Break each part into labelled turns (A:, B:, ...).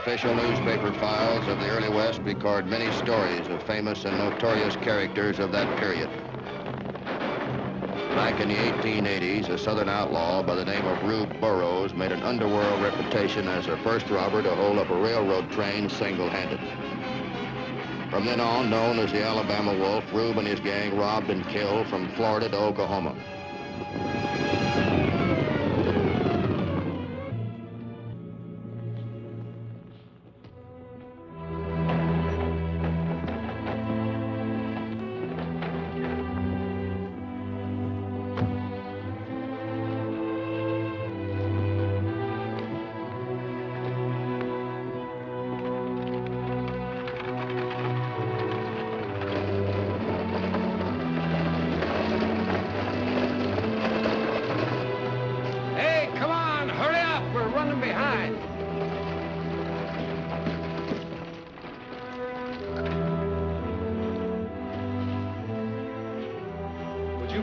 A: official newspaper files of the early West record many stories of famous and notorious characters of that period. Back in the 1880s, a Southern outlaw by the name of Rube Burrows made an underworld reputation as the first robber to hold up a railroad train single-handed. From then on, known as the Alabama Wolf, Rube and his gang robbed and killed from Florida to Oklahoma.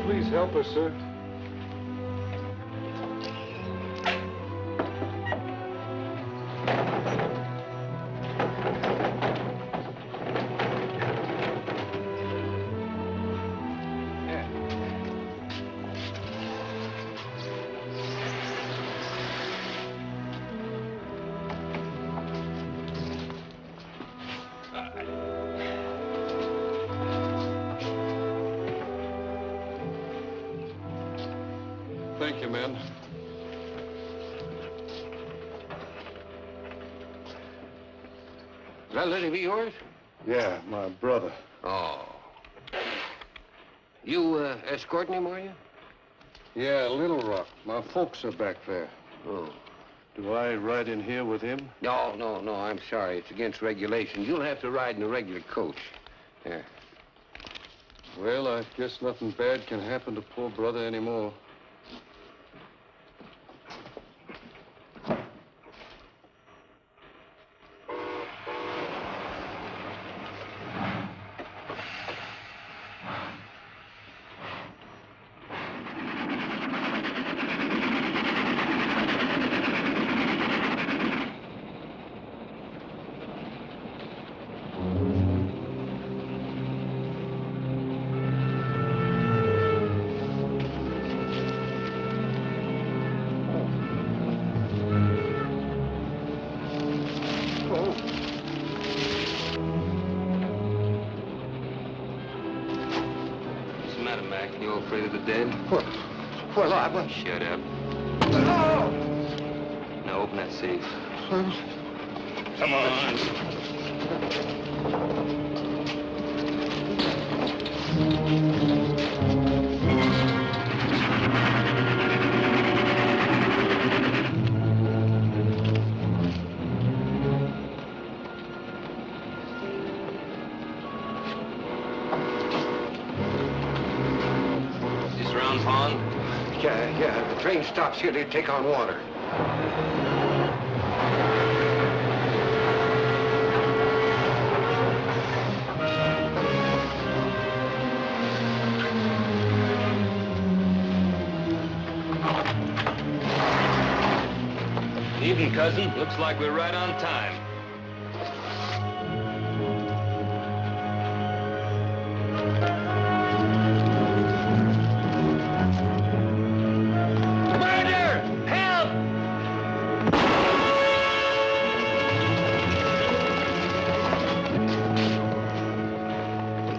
B: Please help us, sir. Thank you, men.
C: Is that lady of yours?
B: Yeah, my brother.
C: Oh. You escorting him, are you?
B: Yeah, Little Rock. My folks are back there.
C: Oh.
B: Do I ride in here with him?
C: No, I'm sorry. It's against regulation. You'll have to ride in a regular coach. There.
B: Well, I guess nothing bad can happen to poor brother anymore.
C: You afraid of the dead?
A: Well, I...
C: Shut up.
A: No!
C: Now open that safe.
A: Come on.
C: Pond?
A: Yeah. The train stops here to take on water.
C: Evening, cousin. Looks like we're right on time.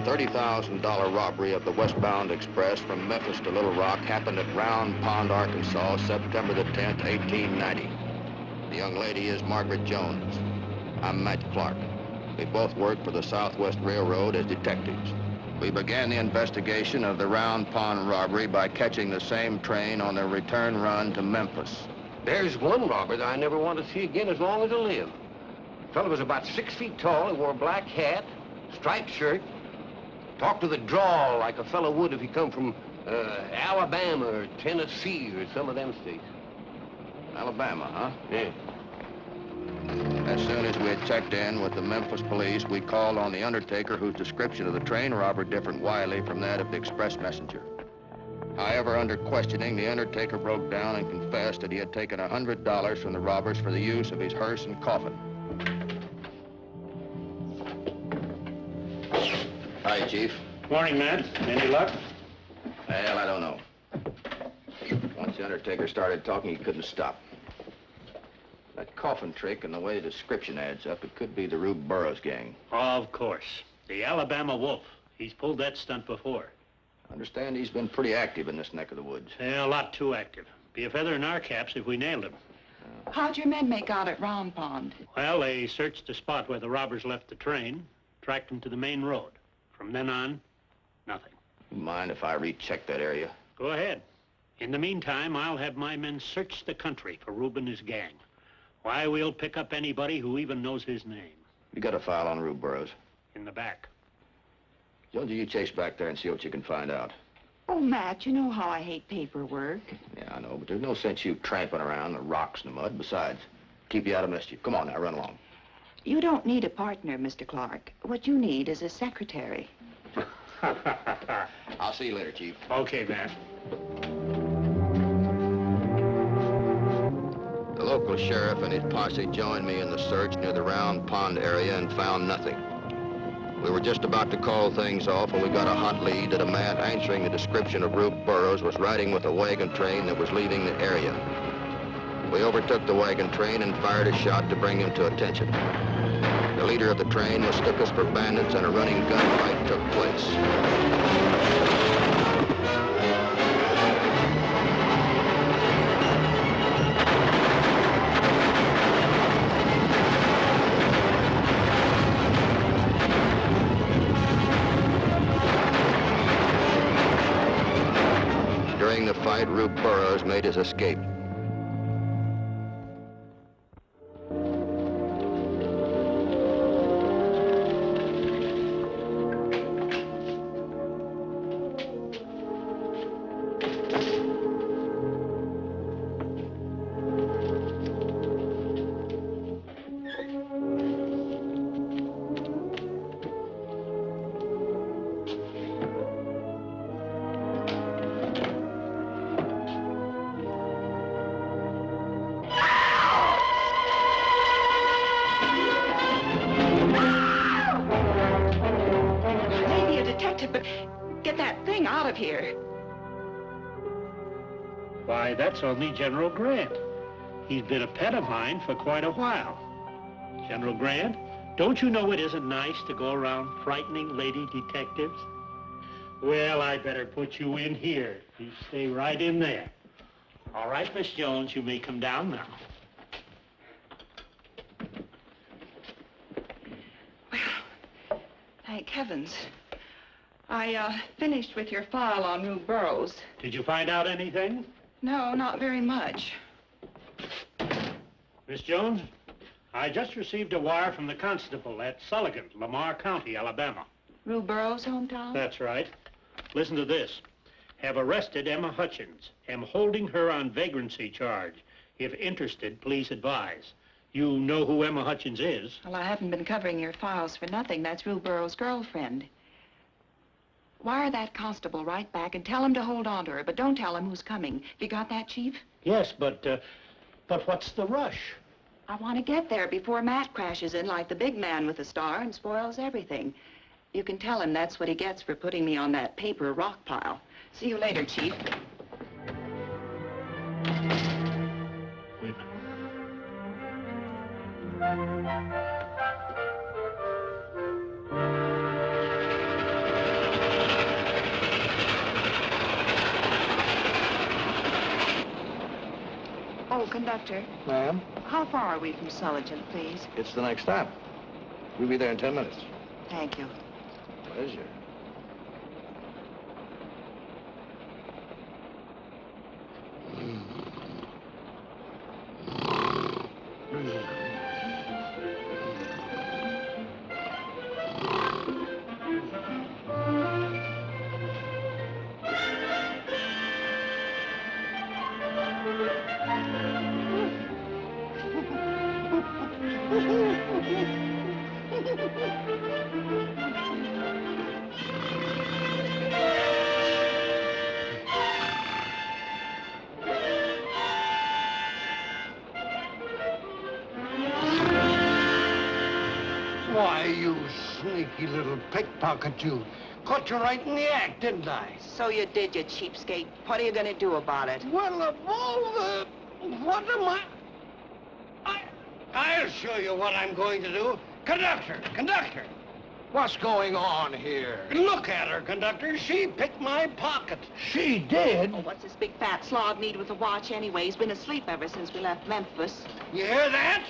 A: $30,000 robbery of the westbound express from Memphis to Little Rock happened at Round Pond, Arkansas, September the 10th, 1890. The young lady is Margaret Jones. I'm Matt Clark. We both work for the Southwest Railroad as detectives. We began the investigation of the Round Pond robbery by catching the same train on their return run to Memphis.
C: There's one robber that I never want to see again as long as I live. The fellow was about 6 feet tall. He wore a black hat, striped shirt. Talked to the drawl like a fellow would if he come from Alabama or Tennessee or some of them states.
A: Alabama, huh?
C: Yeah.
A: As soon as we had checked in with the Memphis police, we called on the undertaker whose description of the train robber differed widely from that of the express messenger. However, under questioning, the undertaker broke down and confessed that he had taken $100 from the robbers for the use of his hearse and coffin. Hi, Chief.
D: Morning, Matt. Any luck?
A: Well, I don't know. Once the undertaker started talking, he couldn't stop. That coffin trick and the way the description adds up, it could be the Rube Burrows gang.
D: Of course. The Alabama Wolf. He's pulled that stunt before.
A: I understand he's been pretty active in this neck of the woods.
D: Yeah, a lot too active. Be a feather in our caps if we nailed him.
E: How'd your men make out at Round Pond?
D: Well, they searched the spot where the robbers left the train, tracked them to the main road. From then on, nothing.
A: You mind if I recheck that area?
D: Go ahead. In the meantime, I'll have my men search the country for Rube and his gang. Why, we'll pick up anybody who even knows his name.
A: You got a file on Rube Burrows?
D: In the back.
A: Jonesy, you chase back there and see what you can find out.
E: Oh, Matt, you know how I hate paperwork.
A: Yeah, I know, but there's no sense you tramping around the rocks and the mud. Besides, keep you out of mischief. Come on now, run along.
E: You don't need a partner, Mr. Clark. What you need is a secretary.
A: I'll see you later, Chief.
D: Okay, Matt.
A: The local sheriff and his posse joined me in the search near the Round Pond area and found nothing. We were just about to call things off when we got a hot lead that a man answering the description of Rube Burrows was riding with a wagon train that was leaving the area. We overtook the wagon train and fired a shot to bring him to attention. The leader of the train mistook us for bandits and a running gunfight took place. During the fight, Rube Burrows made his escape.
D: Why, that's only General Grant. He's been a pet of mine for quite a while. General Grant, don't you know it isn't nice to go around frightening lady detectives? Well, I better put you in here. You stay right in there. All right, Miss Jones, you may come down now.
E: Well, thank heavens. I finished with your file on Rube Burrows.
D: Did you find out anything?
E: No, not very much.
D: Miss Jones, I just received a wire from the constable at Sullivan, Lamar County, Alabama.
E: Rube Burrows' hometown?
D: That's right. Listen to this. Have arrested Emma Hutchins. Am holding her on vagrancy charge. If interested, please advise. You know who Emma Hutchins is?
E: Well, I haven't been covering your files for nothing. That's Rube Burrows' girlfriend. Wire that constable right back and tell him to hold on to her, but don't tell him who's coming. You got that, Chief?
D: Yes, but what's the rush?
E: I want to get there before Matt crashes in like the big man with the star and spoils everything. You can tell him that's what he gets for putting me on that paper rock pile. See you later, Chief.
D: Wait a minute.
E: Oh, conductor.
A: Ma'am?
E: How far are we from Sullivan, please?
A: It's the next stop. We'll be there in 10 minutes.
E: Thank you.
A: Pleasure.
F: Why, you sneaky little pickpocket, you.
C: caught you right in the act, didn't I?
E: So you did, you cheapskate. What are you going to do about it?
C: Well, of all the... What am I'll show you what I'm going to do. Conductor!
F: What's going on here?
C: Look at her, conductor. She picked my pocket. She did?
E: Oh, what's this big fat slob need with a watch anyway? He's been asleep ever since we left Memphis.
C: You hear that?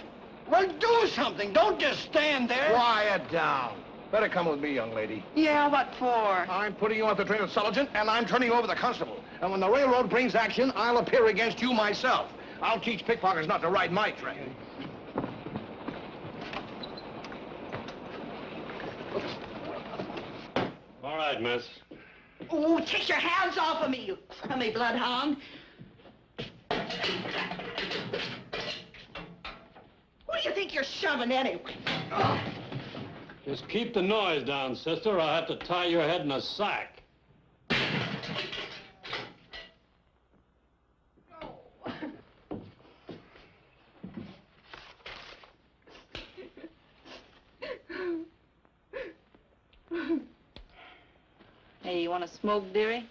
C: Well, do something. Don't just stand there.
F: Quiet down. Better come with me, young lady.
E: Yeah, what for?
F: I'm putting you off the train with Sergeant, and I'm turning you over to the constable. And when the railroad brings action, I'll appear against you myself. I'll teach pickpockets not to ride my train.
B: All right, miss.
E: Oh, take your hands off of me, you crummy bloodhound. Who do you think you're shoving anyway? Oh.
B: Just keep the noise down, sister, or I'll have to tie your head in a sack.
E: Hey, you want to smoke, dearie?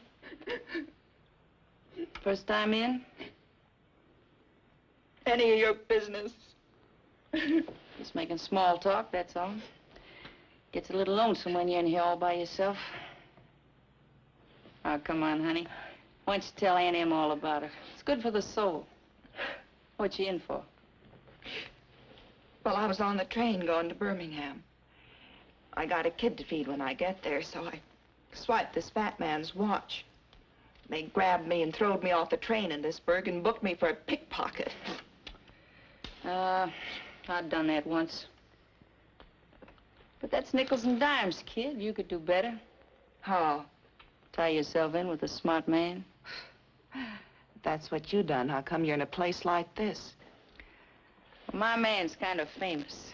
E: First time in? Any of your business. Just making small talk, that's all. Gets a little lonesome when you're in here all by yourself. Oh, come on, honey. Why don't you tell Aunt Em all about it? It's good for the soul. What you in for? Well, I was on the train going to Birmingham. I got a kid to feed when I get there, so I swiped this fat man's watch. They grabbed me and throwed me off the train in this burg and booked me for a pickpocket. I'd done that once. But that's nickels and dimes, kid. You could do better. How? Tie yourself in with a smart man. That's what you done. How come you're in a place like this? Well, my man's kind of famous.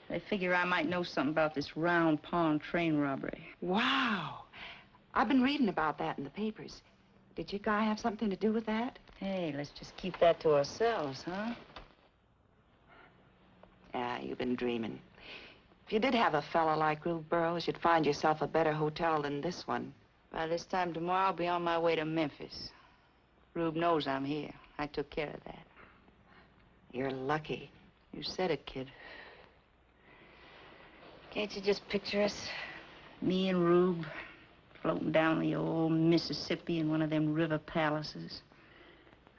E: They figure I might know something about this round pond train robbery. Wow. I've been reading about that in the papers. Did your guy have something to do with that? Hey, let's just keep that to ourselves, huh? Yeah, you've been dreaming. If you did have a fella like Rube Burrows, you'd find yourself a better hotel than this one. By this time tomorrow, I'll be on my way to Memphis. Rube knows I'm here. I took care of that. You're lucky. You said it, kid. Can't you just picture us? Me and Rube floating down the old Mississippi in one of them river palaces.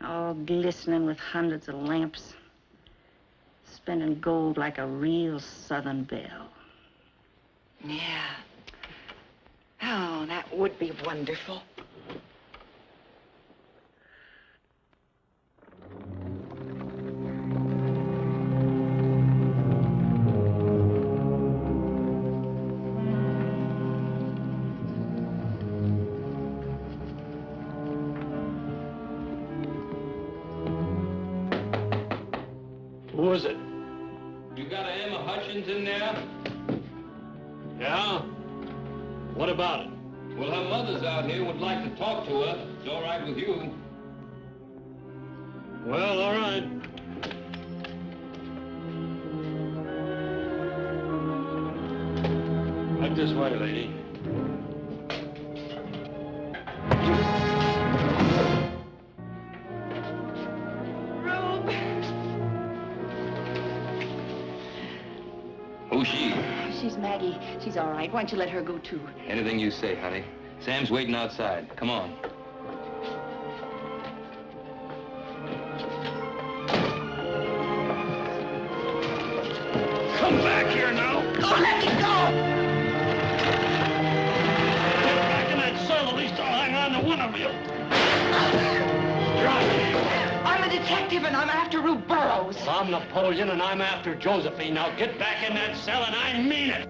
E: All glistening with hundreds of lamps. Spending gold like a real Southern belle. Yeah. Oh, that would be wonderful.
B: Who is it? You got a Emma Hutchins in there? Yeah? What about it?
C: Well, her mother's out here, would like to talk to her. It's all right with you.
B: Well, all right. Right this way, lady.
C: Who's she?
E: She's Maggie. She's all right. Why don't you let her go, too?
C: Anything you say, honey. Sam's waiting outside. Come on.
B: Come back here now.
E: Oh, let me go!
B: Get back in that cell. At least I'll hang on to one of you. Drop me.
E: I'm a detective, and I'm after Rube Burrows.
B: Well, I'm Napoleon, and I'm after Josephine. Now get back in that cell, and I mean it.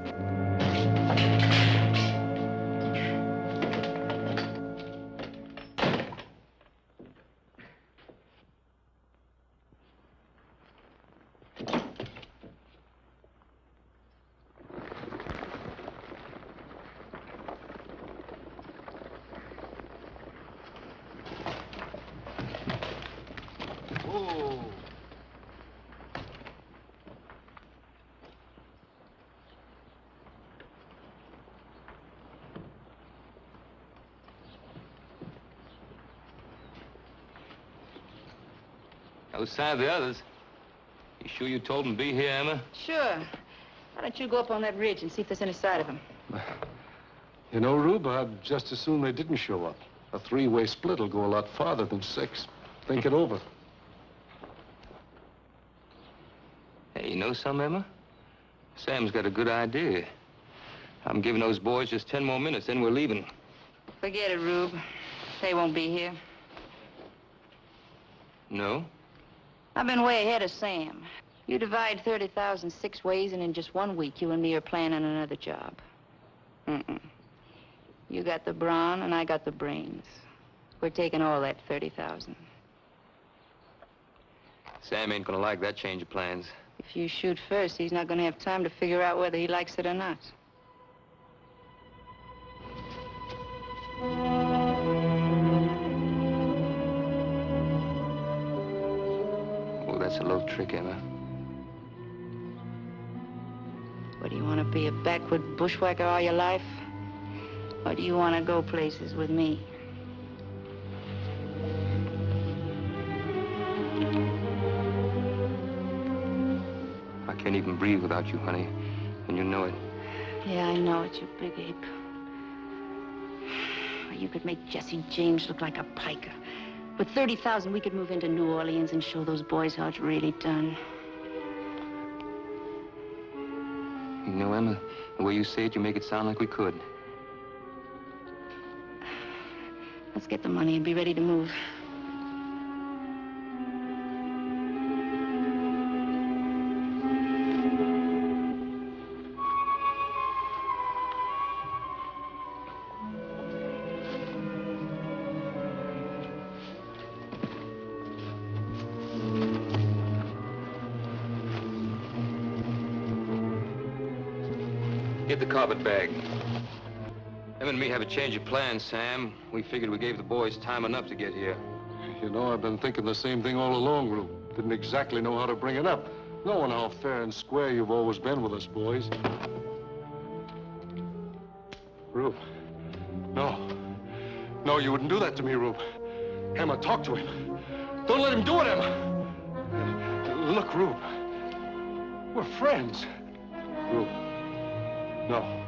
G: No sign of the others. You sure you told them to be here, Emma?
E: Sure. Why don't you go up on that ridge and see if there's any sight of him?
B: You know, Rube, I'd just as soon they didn't show up. A three-way split will go a lot farther than 6. Think it over.
G: Hey, you know something, Emma? Sam's got a good idea. I'm giving those boys just 10 more minutes, then we're leaving.
E: Forget it, Rube. They won't be here.
G: No?
E: I've been way ahead of Sam. You divide 30,000 6 ways, and in just 1 week, you and me are planning another job. You got the brawn, and I got the brains. We're taking all that 30,000.
G: Sam ain't gonna like that change of plans.
E: If you shoot first, he's not gonna have time to figure out whether he likes it or not.
G: Oh, that's a little trick, Emma.
E: What, do you want to be a backward bushwhacker all your life? Or do you want to go places with me?
G: I can't even breathe without you, honey. And you know it.
E: Yeah, I know it, you big ape. You could make Jesse James look like a piker. With 30,000, we could move into New Orleans and show those boys how it's really done.
G: You know, Emma, the way you say it, you make it sound like we could.
E: Let's get the money and be ready to move.
G: Get the carpet bag. Em and me have a change of plans, Sam. We figured we gave the boys time enough to get here.
B: You know, I've been thinking the same thing all along, Rube. Didn't exactly know how to bring it up, knowing how fair and square you've always been with us boys. Rube. No. No, you wouldn't do that to me, Rube. Emma, talk to him. Don't let him do it, Emma. Look, Rube. We're friends. Rube. No.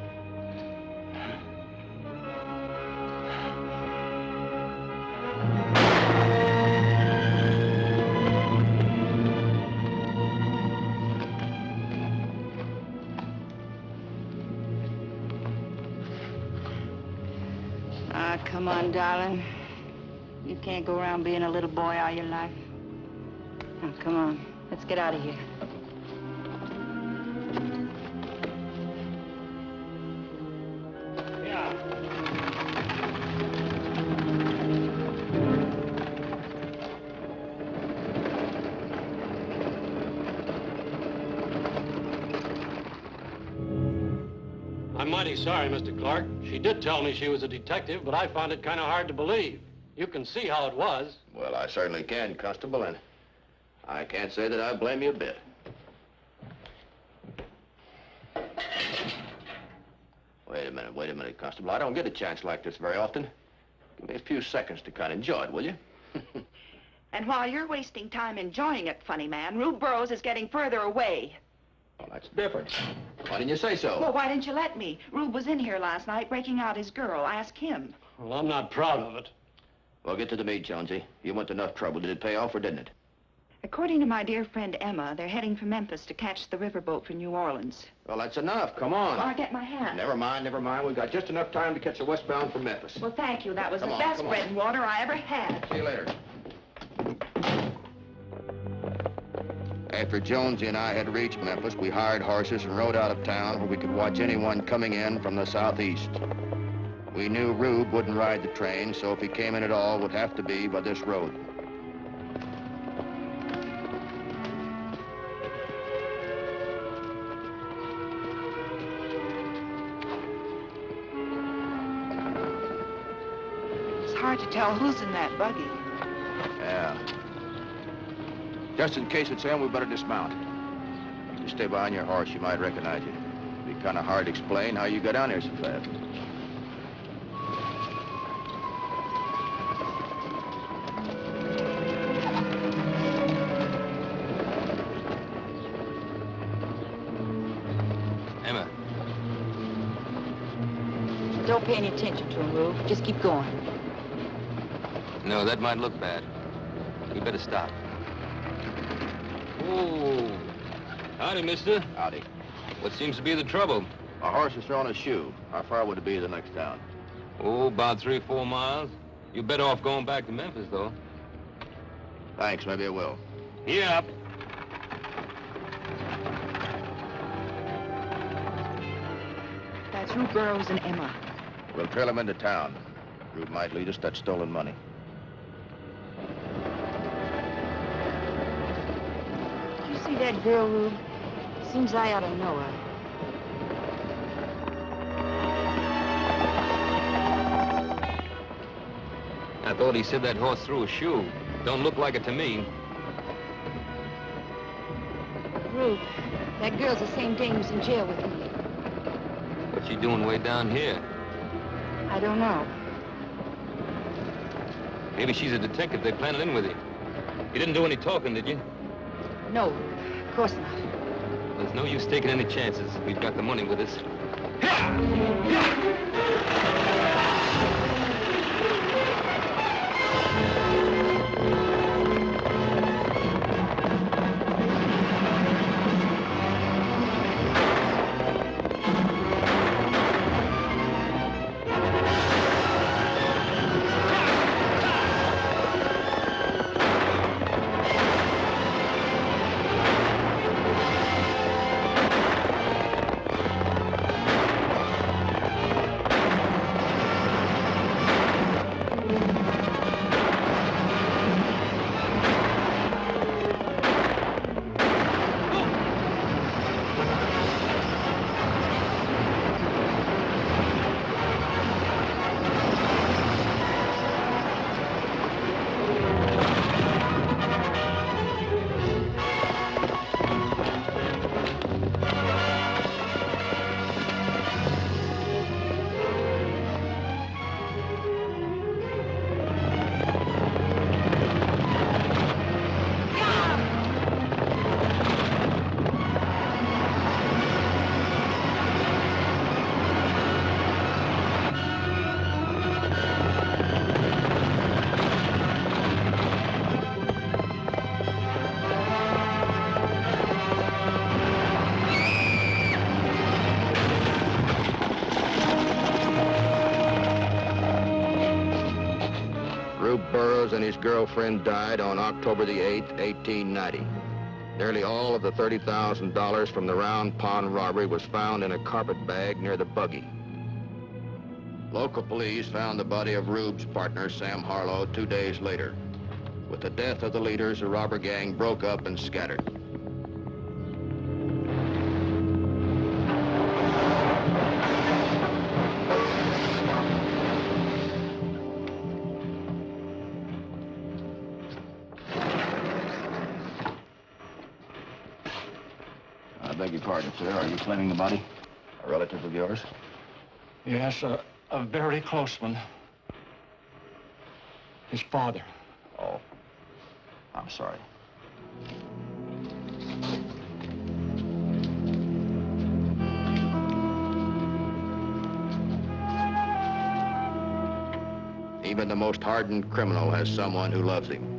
E: Come on, darling. You can't go around being a little boy all your life. Now, come on. Let's get out of here.
D: Yeah. I'm mighty sorry, Mr. Clark. She did tell me she was a detective, but I found it kind of hard to believe. You can see how it was.
A: Well, I certainly can, Constable, and I can't say that I blame you a bit. Wait a minute, Constable. I don't get a chance like this very often. Give me a few seconds to kind of enjoy it, will you?
H: And while you're wasting time enjoying it, funny man, Rube Burrows is getting further away.
A: Well, that's different. Why didn't you say so?
H: Well, why didn't you let me? Rube was in here last night breaking out his girl. Ask him.
D: Well, I'm not proud of it.
A: Well, get to the meat, Jonesy. You went to enough trouble. Did it pay off or didn't it?
H: According to my dear friend Emma, they're heading for Memphis to catch the riverboat for New Orleans.
A: Well, that's enough. Come on.
H: Well, I'll get my hat.
A: Never mind. We've got just enough time to catch a westbound for Memphis.
H: Well, thank you. That was
A: Come
H: the
A: on,
H: best
A: come on.
H: bread and water I ever had.
A: See you later. After Jonesy and I had reached Memphis, we hired horses and rode out of town where we could watch anyone coming in from the southeast. We knew Rube wouldn't ride the train, so if he came in at all, it would have to be by this road.
H: It's hard to tell who's in that buggy.
A: Yeah. Just in case it's him, we better dismount. You stay behind your horse, you might recognize you. It'd be kind of hard to explain how you got down here so fast.
G: Emma.
E: Don't pay any attention to him, Rube. Just keep going.
G: No, that might look bad. We better stop. Oh. Howdy, mister.
A: Howdy.
G: What seems to be the trouble?
A: A horse has thrown a shoe. How far would it be to the next town?
G: Oh, about 3 or 4 miles. You're better off going back to Memphis, though.
A: Thanks, maybe I will.
G: Yep.
H: That's Rube Burrows and Emma.
A: We'll trail him into town. Rube might lead us that stolen money.
E: Did you see that girl, Rube? Seems I ought to know her.
G: I thought he said that horse threw a shoe. Don't look like it to me.
E: Rube, that girl's the same dame who's in jail with me.
G: What's she doing way down here?
E: I don't know.
G: Maybe she's a detective they planted in with you. You didn't do any talking, did you?
E: No, of course not.
G: There's no use taking any chances. We've got the money with us.
A: Rube Burrows and his girlfriend died on October the 8th, 1890. Nearly all of the $30,000 from the Round Pond robbery was found in a carpet bag near the buggy. Local police found the body of Rube's partner, Sam Harlow, 2 days later. With the death of the leaders, the robber gang broke up and scattered. I beg your pardon, sir. Are you claiming the body? A relative of yours?
F: Yes, a very close one. His father.
A: Oh. I'm sorry. Even the most hardened criminal has someone who loves him.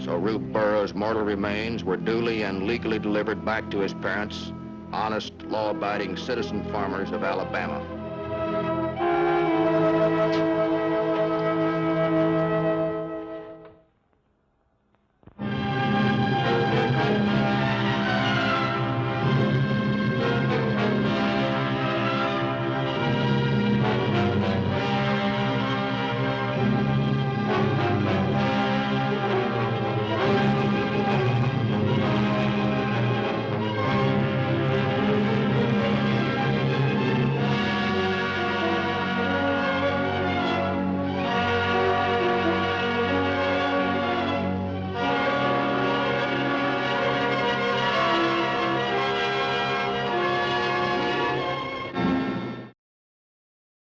A: So Rube Burrows' mortal remains were duly and legally delivered back to his parents, honest, law-abiding citizen farmers of Alabama.